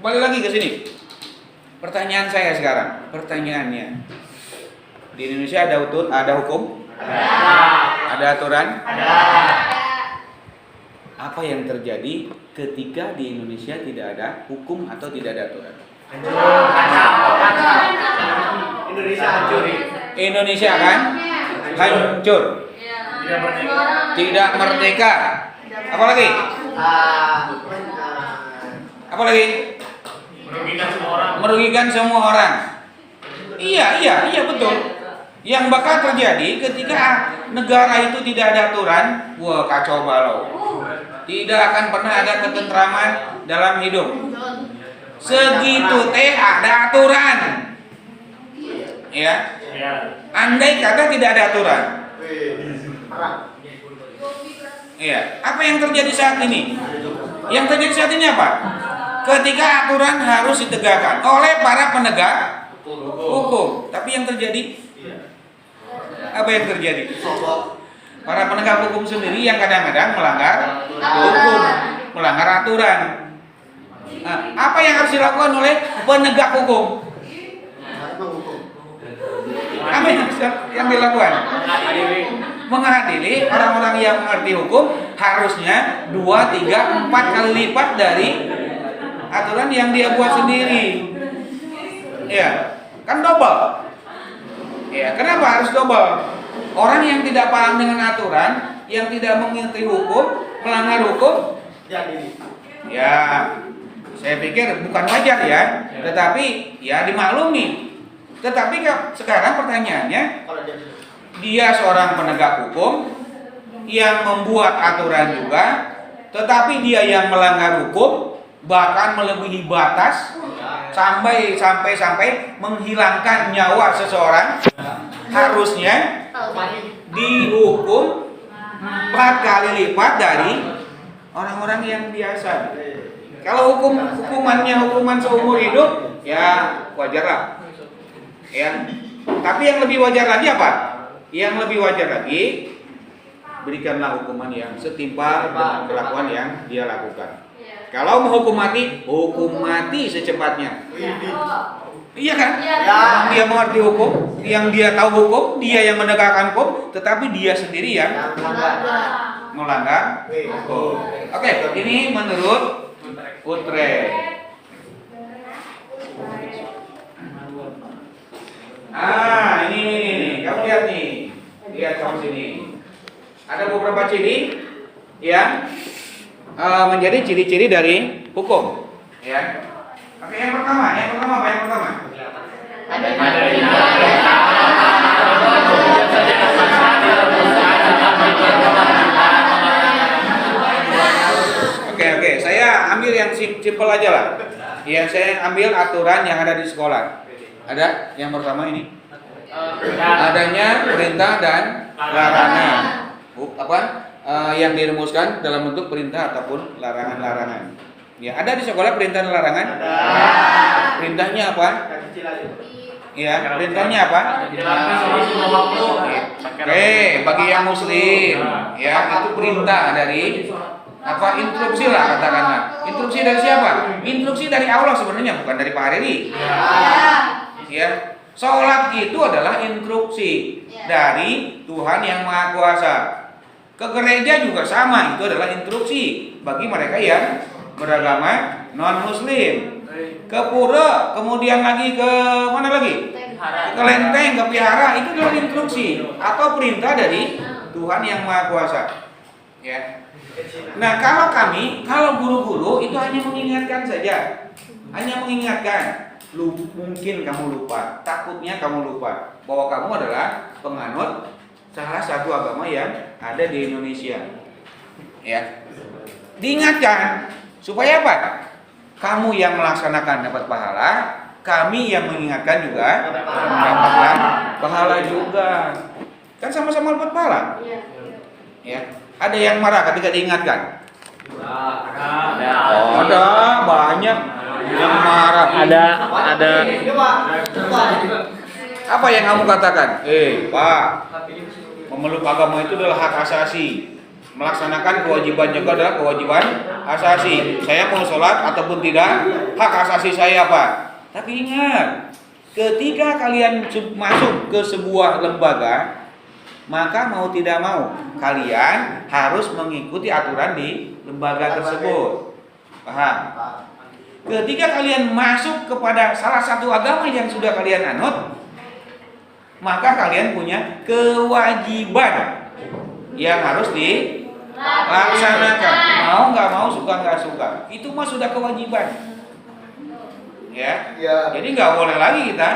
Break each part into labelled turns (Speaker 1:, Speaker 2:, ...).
Speaker 1: Kembali lagi ke sini. Pertanyaan saya sekarang, pertanyaannya, di Indonesia ada hukum? Ada aturan? Apa yang terjadi ketika di Indonesia tidak ada hukum atau tidak ada aturan?
Speaker 2: Indonesia hancur.
Speaker 1: Indonesia kan hancur, tidak merdeka. Apa lagi? Apa lagi? Merugikan semua orang. Iya betul. Yang bakal terjadi ketika negara itu tidak ada aturan, wah kacau balau. Tidak akan pernah ada ketentraman dalam hidup. Segitu teh ada aturan. Ya. Andai kata tidak ada aturan. Iya. Apa yang terjadi saat ini? Yang terjadi saat ini apa? Ketika aturan harus ditegakkan oleh para penegak hukum. Tapi yang terjadi apa yang terjadi? Para penegak hukum sendiri yang kadang-kadang melanggar hukum, melanggar aturan. Nah, apa yang harus dilakukan oleh penegak hukum? Apa yang dilakukan? Mengadili orang-orang yang mengerti hukum harusnya 2, 3, 4 kali lipat dari aturan yang dia buat sendiri. Ya, kan double. Ya, kenapa harus double? Orang yang tidak paham dengan aturan, yang tidak mengerti hukum, melanggar hukum, ya, saya pikir bukan wajar ya, tetapi ya dimaklumi. Tetapi sekarang pertanyaannya, dia seorang penegak hukum yang membuat aturan juga, tetapi dia yang melanggar hukum, bahkan melebihi batas sampai menghilangkan nyawa seseorang, harusnya dihukum 4 kali lipat dari orang-orang yang biasa. Kalau hukumannya hukuman seumur hidup, ya wajarlah. Ya. Tapi yang lebih wajar lagi apa? Yang lebih wajar lagi, berikanlah hukuman yang setimpal dengan kelakuan yang dia lakukan. Kalau mau hukum mati secepatnya. Iya kan? Dia mengerti hukum, yang dia tahu hukum, dia yang menegakkan hukum, tetapi dia sendiri yang melanggar hukum. Oke, ini menurut Utrecht. Ini kamu lihat nih, lihat kamu sini. Ada beberapa ciri yang menjadi ciri-ciri dari hukum, ya. Oke, yang pertama apa yang pertama? Oke, saya ambil yang simpel aja lah. Ya, saya ambil aturan yang ada di sekolah. Ada yang pertama ini. Adanya perintah dan larangan. Yang dirumuskan dalam bentuk perintah ataupun larangan-larangan. Ya, ada di sekolah perintah dan larangan? Perintahnya apa? Ya, perintahnya apa? Oke, bagi yang muslim, ya, itu perintah dari apa? Instruksi lah katakanlah. Instruksi dari siapa? Instruksi dari Allah sebenarnya, bukan dari Pak Hariri. Ya, sholat itu adalah instruksi dari Tuhan yang Maha Kuasa. Ke gereja juga sama, itu adalah instruksi bagi mereka yang beragama non-muslim. Ke pura, kemudian lagi ke mana lagi? Ke kelenteng, ke vihara, itu adalah instruksi atau perintah dari Tuhan yang Maha Kuasa. Ya. Nah, kalau guru-guru itu hanya mengingatkan saja. Hanya mengingatkan. Mungkin kamu lupa, takutnya kamu lupa bahwa kamu adalah penganut salah satu agama yang ada di Indonesia. Ya. Diingatkan supaya apa? Kamu yang melaksanakan dapat pahala, kami yang mengingatkan juga mendapatkan pahala juga. Kan sama-sama dapat pahala. Ya. Ada yang marah ketika diingatkan? Ada banyak yang marah.
Speaker 3: Ada.
Speaker 1: Apa yang kamu katakan? Pak, memeluk agama itu adalah hak asasi. Melaksanakan kewajiban juga adalah kewajiban asasi. Saya mau sholat ataupun tidak, hak asasi saya apa? Tapi ingat, ketika kalian masuk ke sebuah lembaga, maka mau tidak mau kalian harus mengikuti aturan di lembaga tersebut. Paham? Ketika kalian masuk kepada salah satu agama yang sudah kalian anut, maka kalian punya kewajiban yang harus dilaksanakan. Mau nggak mau, suka nggak suka, itu mah sudah kewajiban. Ya. Jadi nggak boleh lagi kita,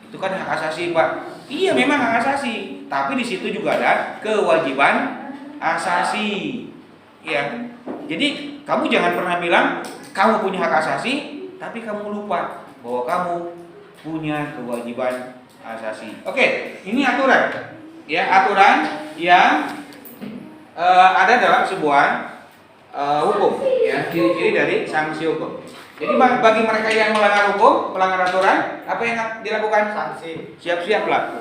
Speaker 1: itu kan hak asasi, Pak. Iya, memang hak asasi, tapi di situ juga ada kewajiban asasi. Ya. Jadi kamu jangan pernah bilang kamu punya hak asasi, tapi kamu lupa bahwa kamu punya kewajiban asasi. Oke, ini aturan. Ya, aturan yang ada dalam sebuah hukum. Ya, ciri-ciri dari sanksi hukum. Jadi bagi mereka yang melanggar hukum, melanggar aturan, apa yang dilakukan? Sanksi. Siap-siaplah.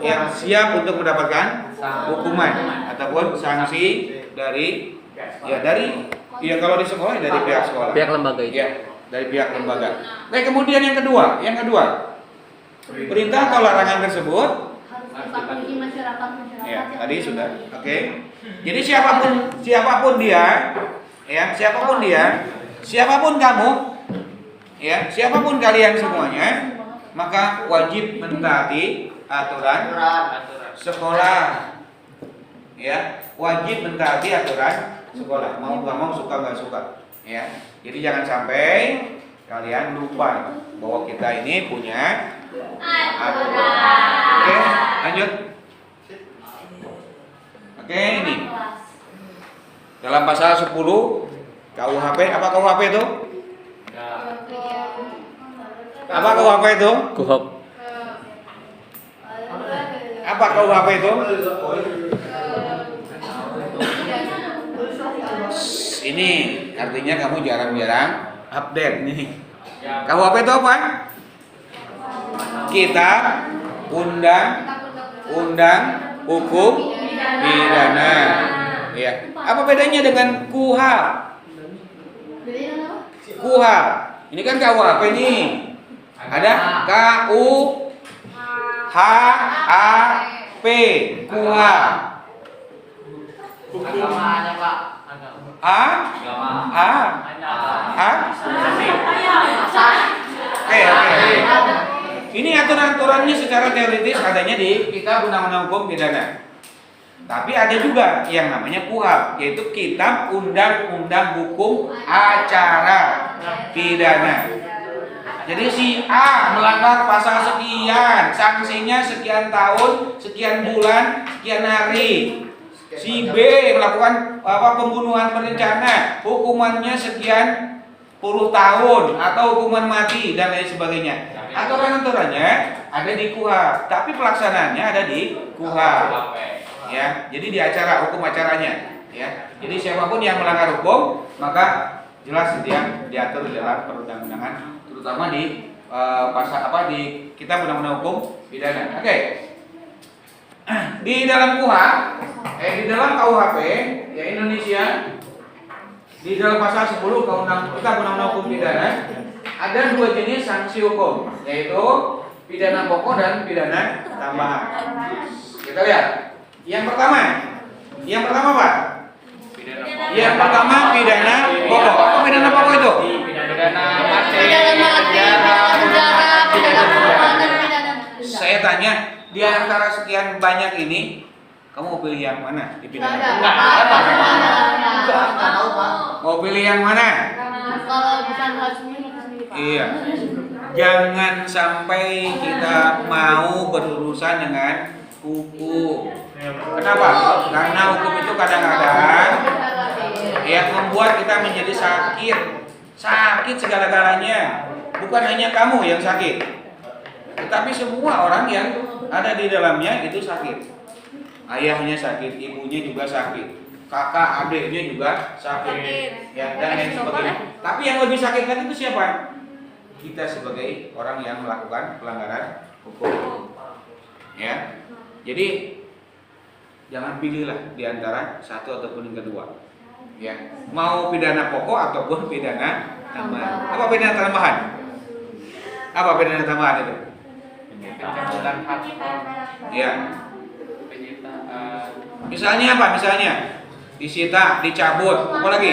Speaker 1: Yang siap untuk mendapatkan hukuman ataupun sanksi dari kalau di sekolah dari pihak sekolah.
Speaker 3: Pihak lembaga itu.
Speaker 1: Ya, dari pihak lembaga. Oke, kemudian yang kedua, perintah atau larangan tersebut
Speaker 4: dipatuhi masyarakat.
Speaker 1: ya, tadi sudah. Oke. Jadi siapapun dia, ya, siapapun kamu, ya, siapapun kalian semuanya, maka wajib mentaati aturan sekolah. Ya, wajib mentaati aturan sekolah. Mau nggak mau, suka nggak suka. Ya. Jadi jangan sampai kalian lupa bahwa kita ini punya aturan. Oke, lanjut. Oke, ini. Dalam pasal 10 KUHP, apa KUHP itu? Apa KUHP itu?
Speaker 3: Kuhap.
Speaker 1: Apa KUHP itu? Ini artinya kamu jarang-jarang update nih. KUHP itu apa? Kitab Undang Hukum Pidana. Ya. Apa bedanya dengan KUHP? KUHP. Ini kan KUHP nih. Ada KUHP. KUHP.
Speaker 2: Agamanya, Pak.
Speaker 1: Oke. Ini aturan-aturannya secara teoritis adanya di Kitab Undang-Undang Hukum Pidana. Tapi ada juga yang namanya KUHP, yaitu Kitab Undang-Undang Hukum Acara Pidana. Jadi si A melanggar pasal sekian, sanksinya sekian tahun, sekian bulan, sekian hari. Si B melakukan pembunuhan berencana, hukumannya sekian puluh tahun atau hukuman mati dan lain sebagainya. Aturan-aturannya ada di KUHP, tapi pelaksanaannya ada di KUHP. Ya, jadi di acara, hukum acaranya. Ya, jadi siapapun yang melanggar hukum maka jelas dia diatur di dalam perundang-undangan, terutama di pasal di Kitab Undang-Undang Hukum Pidana. Oke. Di dalam di dalam KUHP ya Indonesia, di dalam pasal 10 Kitab Undang-Undang Hukum Pidana ada dua jenis sanksi hukum, yaitu pidana pokok dan pidana tambahan. Kita lihat. Yang pertama Pak. Yang pertama pidana pokok. Apa pidana pokok itu? Saya tanya, di antara sekian banyak ini, kamu mau pilih yang mana di pidana pokok? Mau pilih yang mana?
Speaker 4: Kalau bisa harusnya
Speaker 1: Iya. Jangan sampai kita mau berurusan dengan hukum. Kenapa? Karena hukum itu kadang-kadang yang membuat kita menjadi sakit segala-galanya. Bukan hanya kamu yang sakit, tetapi semua orang yang ada di dalamnya itu sakit. Ayahnya sakit, ibunya juga sakit, kakak, adiknya juga sakit, ya, dan lain sebagainya. Tapi yang lebih sakit lagi itu siapa? Kita sebagai orang yang melakukan pelanggaran hukum. Ya, jadi Jangan pilihlah di antara satu ataupun yang kedua. Ya, mau pidana pokok ataupun pidana tambahan. Apa pidana tambahan? Apa pidana tambahan itu?
Speaker 2: Pencabutan hak.
Speaker 1: Ya.
Speaker 2: Penyitaan.
Speaker 1: Misalnya apa? Misalnya disita, dicabut, apa lagi?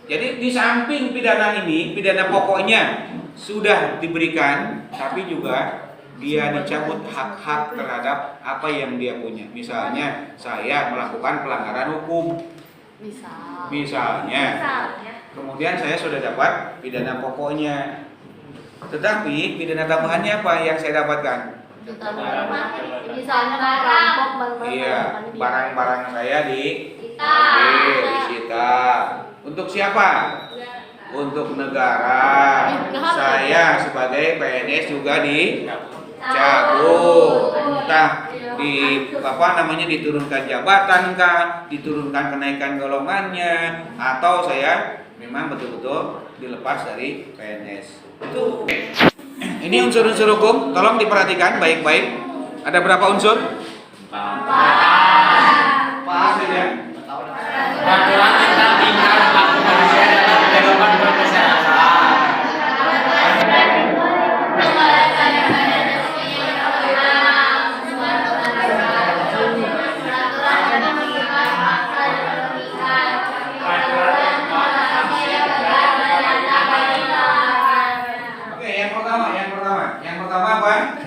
Speaker 1: Jadi di samping pidana ini, pidana pokoknya sudah diberikan, tapi juga dia dicabut hak-hak terhadap apa yang dia punya. Misalnya saya melakukan pelanggaran hukum. Misalnya. Kemudian saya sudah dapat pidana pokoknya. Tetapi pidana tambahannya apa yang saya dapatkan?
Speaker 4: Misalnya merampok barang-barang.
Speaker 1: Iya, barang-barang saya diambil, disita. Untuk siapa? Untuk negara. Saya sebagai PNS juga dicabut. Entah diturunkan jabatan kah, diturunkan kenaikan golongannya, atau saya memang betul-betul dilepas dari PNS. Itu ini unsur-unsur hukum, tolong diperhatikan baik-baik. Ada berapa unsur? 4. Ya.
Speaker 2: Peraturan tentang tingkat hak manusia dalam kehidupan bermasyarakat.
Speaker 1: Oke, yang pertama apa?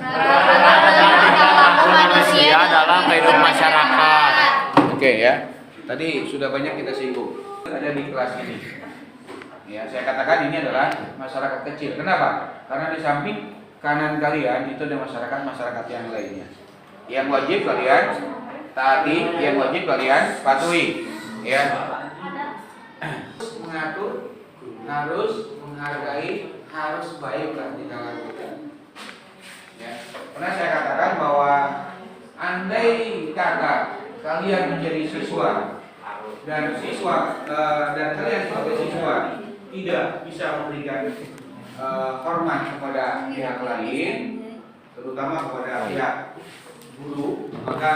Speaker 2: Hak manusia dalam kehidupan masyarakat.
Speaker 1: Oke ya. Tadi sudah banyak kita singgung. Ada di kelas ini. Ya, saya katakan ini adalah masyarakat kecil. Kenapa? Karena di samping kanan kalian itu ada masyarakat yang lainnya. Yang wajib kalian taati, yang wajib kalian patuhi. Ya. Mengatur, harus menghargai, harus baiklah di kalangan kita. Ya. Pernah saya katakan bahwa andai kata kalian menjadi siswa dan kalian sebagai siswa tidak bisa memberikan hormat kepada pihak lain, terutama kepada pihak guru, maka